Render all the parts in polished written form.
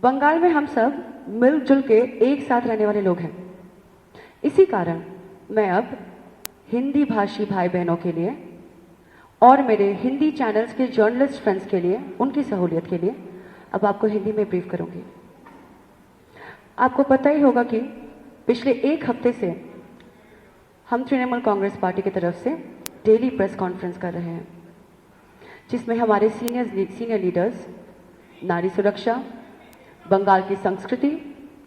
बंगाल में हम सब मिलजुल के एक साथ रहने वाले लोग हैं। इसी कारण मैं अब हिंदी भाषी भाई बहनों के लिए और मेरे हिंदी चैनल्स के जर्नलिस्ट फ्रेंड्स के लिए, उनकी सहूलियत के लिए अब आपको हिंदी में ब्रीफ करूंगी। आपको पता ही होगा कि पिछले एक हफ्ते से हम तृणमूल कांग्रेस पार्टी की तरफ से डेली प्रेस कॉन्फ्रेंस कर रहे हैं, जिसमें हमारे सीनियर लीडर्स नारी सुरक्षा, बंगाल की संस्कृति,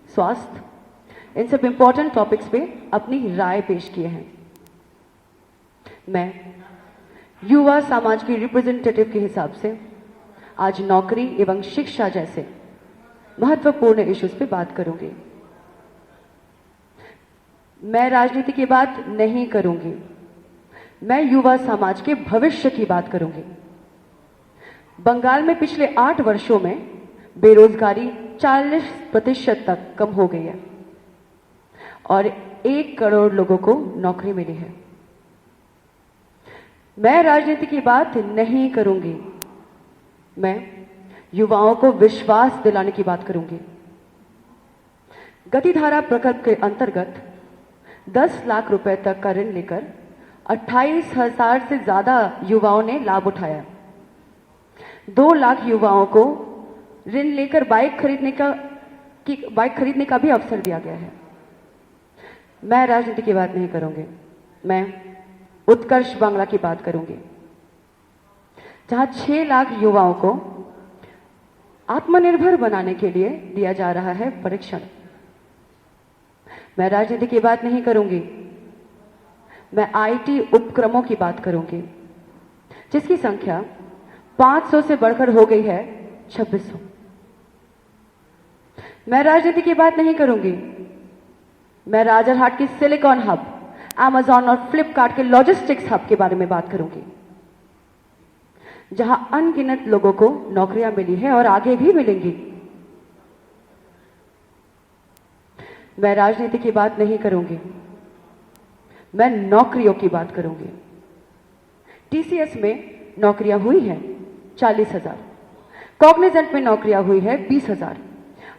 स्वास्थ्य, इन सब इंपॉर्टेंट टॉपिक्स पे अपनी राय पेश किए हैं। मैं युवा समाज की रिप्रेजेंटेटिव के हिसाब से आज नौकरी एवं शिक्षा जैसे महत्वपूर्ण इश्यूज पे बात करूंगी। मैं राजनीति की बात नहीं करूंगी, मैं युवा समाज के भविष्य की बात करूंगी। बंगाल में पिछले 8 वर्षों में बेरोजगारी 40% तक कम हो गई है और 1 करोड़ लोगों को नौकरी मिली है। मैं राजनीति की बात नहीं करूंगी, मैं युवाओं को विश्वास दिलाने की बात करूंगी। गतिधारा प्रकल्प के अंतर्गत 10 लाख रुपए तक का ऋण लेकर 28,000 से ज्यादा युवाओं ने लाभ उठाया। 2 लाख युवाओं को ऋण लेकर बाइक खरीदने का भी अवसर दिया गया है। मैं राजनीति की बात नहीं करूंगी, मैं उत्कर्ष बांग्ला की बात करूंगी, जहां 6 लाख युवाओं को आत्मनिर्भर बनाने के लिए दिया जा रहा है प्रशिक्षण। मैं राजनीति की बात नहीं करूंगी, मैं आईटी उपक्रमों की बात करूंगी, जिसकी संख्या 500 से बढ़कर हो गई है 2600। मैं राजनीति की बात नहीं करूंगी, मैं राजरहाट की सिलिकॉन हब, अमेजॉन और फ्लिपकार्ट के लॉजिस्टिक्स हब के बारे में बात करूंगी, जहां अनगिनत लोगों को नौकरियां मिली है और आगे भी मिलेंगी। मैं राजनीति की बात नहीं करूंगी, मैं नौकरियों की बात करूंगी। टीसीएस में नौकरियां हुई हैं 40,000, कॉग्निजेंट में नौकरियां हुई है 20,000,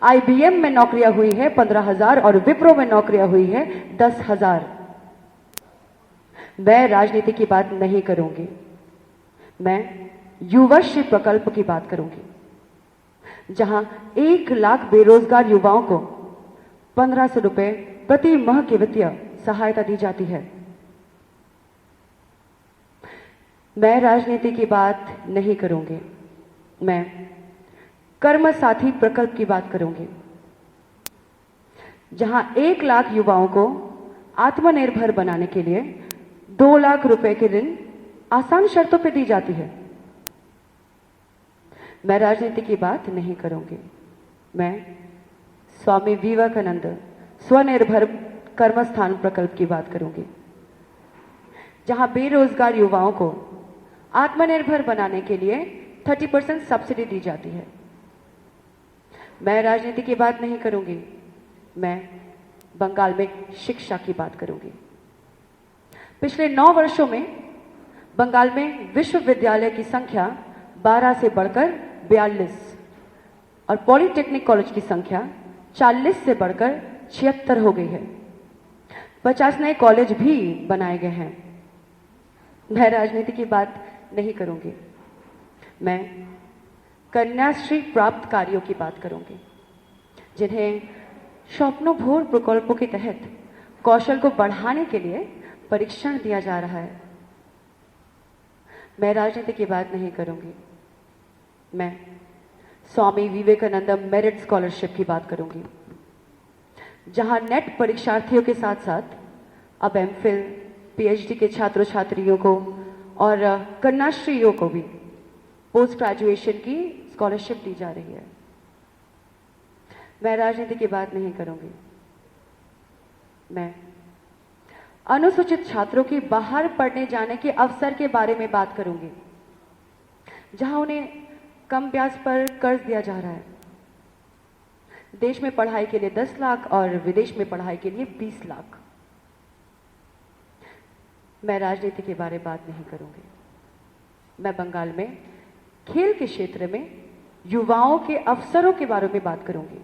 आईबीएम में नौकरियां हुई है 15,000 और विप्रो में नौकरियां हुई है 10,000। मैं राजनीति की बात नहीं करूंगी, मैं युवश्री प्रकल्प की बात करूंगी, जहां 1 लाख बेरोजगार युवाओं को 1500 रुपए प्रति माह की वित्तीय सहायता दी जाती है। मैं राजनीति की बात नहीं करूंगी, मैं कर्म साथी प्रकल्प की बात करूंगी, जहां 1 लाख युवाओं को आत्मनिर्भर बनाने के लिए 2 लाख रुपए के ऋण आसान शर्तों पर दी जाती है। मैं राजनीति की बात नहीं करूंगी, मैं स्वामी विवेकानंद स्वनिर्भर कर्मस्थान प्रकल्प की बात करूंगी, जहां बेरोजगार युवाओं को आत्मनिर्भर बनाने के लिए 30% सब्सिडी दी जाती है। मैं राजनीति की बात नहीं करूंगी, मैं बंगाल में शिक्षा की बात करूंगी। पिछले 9 वर्षों में बंगाल में विश्वविद्यालय की संख्या 12 से बढ़कर 42 और पॉलिटेक्निक कॉलेज की संख्या 40 से बढ़कर 76 हो गई है। 50 नए कॉलेज भी बनाए गए हैं। मैं राजनीति की बात नहीं करूंगी, मैं कन्याश्री प्राप्तकारियों की बात करूंगी, जिन्हें स्वप्नभोर प्रकल्पों के तहत कौशल को बढ़ाने के लिए परीक्षण दिया जा रहा है। मैं राजनीति की बात नहीं करूंगी, मैं स्वामी विवेकानंद मेरिट स्कॉलरशिप की बात करूंगी, जहां नेट परीक्षार्थियों के साथ साथ अब एमफिल, पीएचडी के छात्र छात्रियों को और कन्याश्रियों को भी पोस्ट ग्रेजुएशन की स्कॉलरशिप दी जा रही है। मैं राजनीति की बात नहीं करूंगी, मैं अनुसूचित छात्रों की बाहर पढ़ने जाने के अवसर के बारे में बात करूंगी, जहां उन्हें कम ब्याज पर कर्ज दिया जा रहा है। देश में पढ़ाई के लिए 10 लाख और विदेश में पढ़ाई के लिए 20 लाख। मैं राजनीति के बारे बात नहीं करूंगी, मैं बंगाल में खेल के क्षेत्र में युवाओं के अवसरों के बारे में बात करूंगी।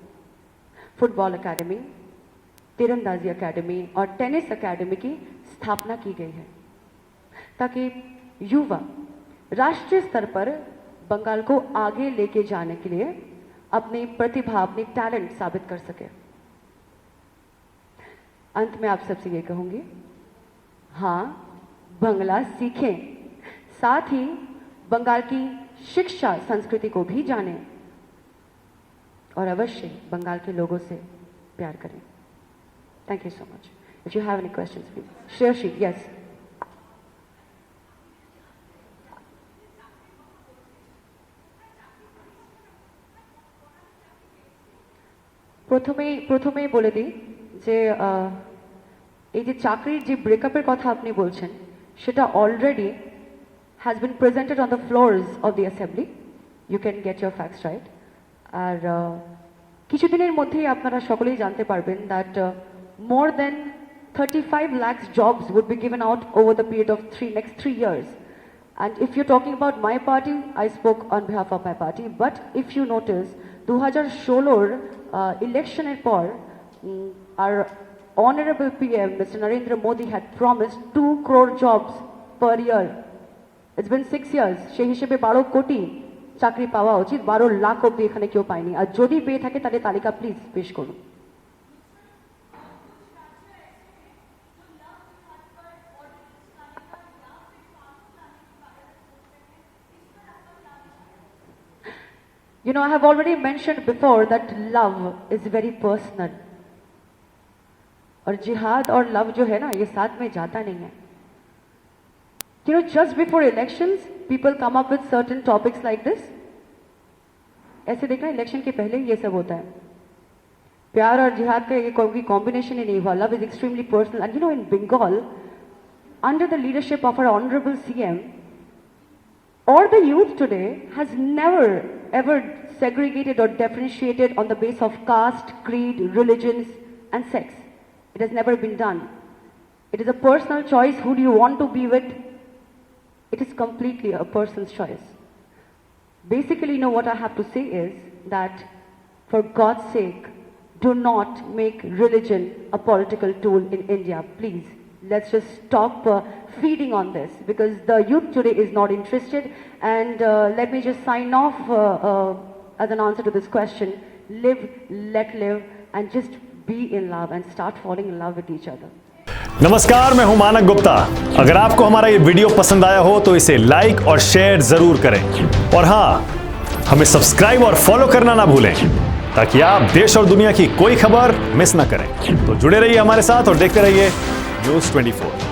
फुटबॉल एकेडमी, तीरंदाजी एकेडमी और टेनिस एकेडमी की स्थापना की गई है ताकि युवा राष्ट्रीय स्तर पर बंगाल को आगे लेके जाने के लिए अपनी प्रतिभा, अपनी टैलेंट साबित कर सके। अंत में आप सबसे ये कहूंगी, हाँ, बांग्ला सीखें, साथ ही बंगाल की शिक्षा संस्कृति को भी जानें और अवश्य बंगाल के लोगों से प्यार करें। Thank you so much. If you have any questions please. Shreyashi, yes. প্রথমেই বলে দিই যে এই যে চাকরির যে ব্রেকআপের কথা আপনি বলছেন সেটা already has been presented on the floors of the assembly. You can get your facts right. আর কিছুদিনের মধ্যেই আপনারা সকলেই জানতে পারবেন that more than 35 lakhs jobs would be given out over the period of next 3 years. And if you're talking about my party, I spoke on behalf of my party. But if you notice, 2016 ইলেকশনের পর our honorable PM, Mr. Narendra Modi, had promised 2 crore jobs per year. It's been 6 years. সেই হিসেবে 12 কোটি চাকরি পাওয়া উচিত, 12 লাখ অব্দি এখানে কেউ পায়নি। আর যদি পেয়ে থাকে তাহলে তালিকা প্লিজ পেশ করুন। You know, I have already mentioned before that love is very personal. और जिहाद और लव जो है ना, ये साथ में जाता नहीं है। You know, just before elections, people come up with certain topics like this. ऐसे देखना, इलेक्शन के पहले ये सब होता है। प्यार और जिहाद का ये कोई कॉम्बिनेशन ही नहीं हुआ। Love is extremely personal. And you know, in Bengal, under the leadership of our honorable CM, all the youth today has never ever segregated or differentiated on the basis of caste, creed, religions and sex. It has never been done. It is a personal choice. Who do you want to be with? It is completely a person's choice. Basically, you know, what I have to say is that for God's sake, do not make religion a political tool in India, please. Let's just stop feeding on this, because the youth today is not interested. And let me just sign off as an answer to this question. Live, let live, and just be in love and start falling in love with each other. नमस्कार, मैं हूं मानक गुप्ता। अगर आपको हमारा ये video पसंद आया हो तो इसे लाइक और शेयर जरूर करें, और हाँ, हमें सब्सक्राइब और फॉलो करना ना भूलें ताकि आप देश और दुनिया की कोई खबर मिस ना करें। तो जुड़े रहिए हमारे साथ और देखते रहिए न्यूज़ 24।